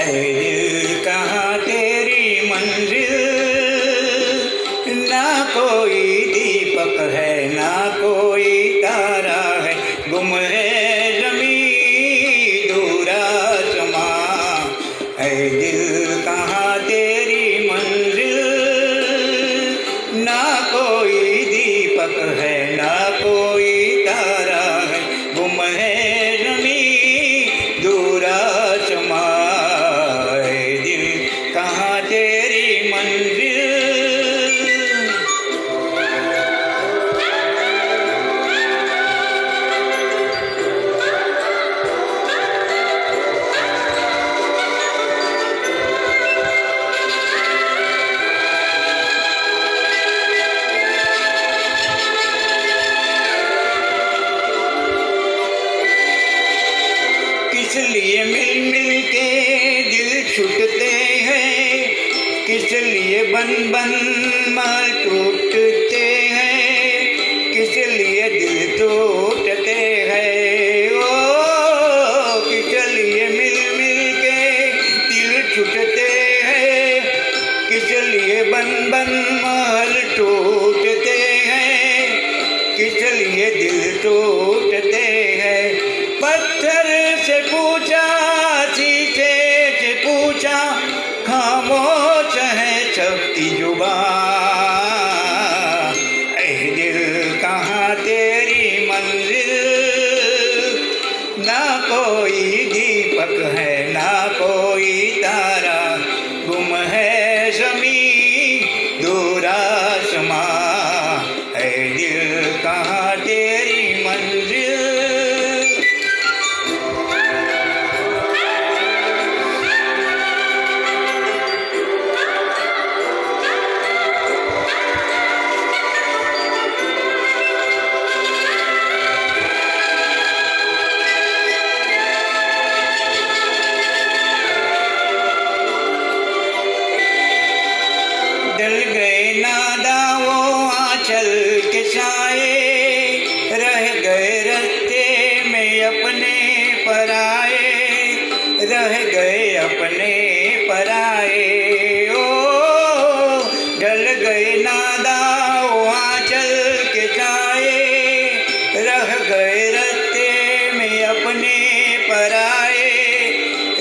ऐ दिल कहाँ तेरी मंजिल, ना कोई दीपक है ना कोई तारा है, गुम है ज़मीं दूर आसमां। ऐ दिल कहाँ तेरी मंजिल, ना कोई दीपक है ना कोई तारा है, गुम है ज़मीं दूर आसमां। ऐ दिल कहाँ तेरी मंजिल। किस लिए मिल मिल के दिल छूटते हैं, किस लिए बन बन महल टूटते हैं, किस लिए दिल टूटते हैं। ओ किस लिए मिल मिल के दिल छूटते हैं, किस लिए बन बन महल टूटते हैं, किस लिए दिल टूटते हैं। पत्थर से पूछा शीशे से पूछा, खामोश है सबकी जुबां। ऐ दिल कहाँ तेरी मंजिल, ना कोई दीपक है ना कोई तारा, गुम है ज़मीं दूर आसमां। ऐ दिल कहाँ तेरी मंजिल। डल गए नादा वो आंचल के साए, रह गए रास्ते में अपने पराए, रह गए अपने पराए। ओ डल गए नादा वो आंचल के साए, रह गए रास्ते में अपने पराए,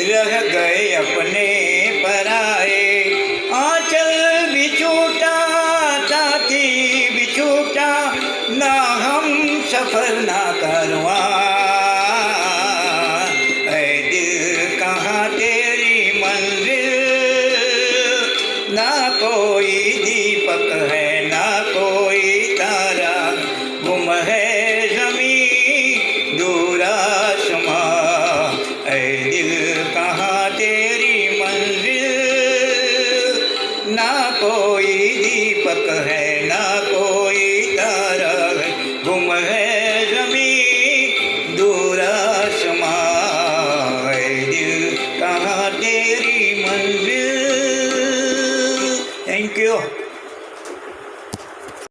रह गए अपने पराए। आंचल भी छूटा साथी भी छूटा, ना हम सफर ना करवा। ऐ दिल कहाँ तेरी मंजिल, ना कोई दीपक है ना कोई तारा, गुम है ज़मीं दूर आसमां। ऐ दिल कहाँ तेरी मंजिल, ना कोई दीपक है ना कोई तारा है, गुम है ज़मीं दूर आसमां। ऐ दिल कहाँ तेरी मंजिल। Thank you.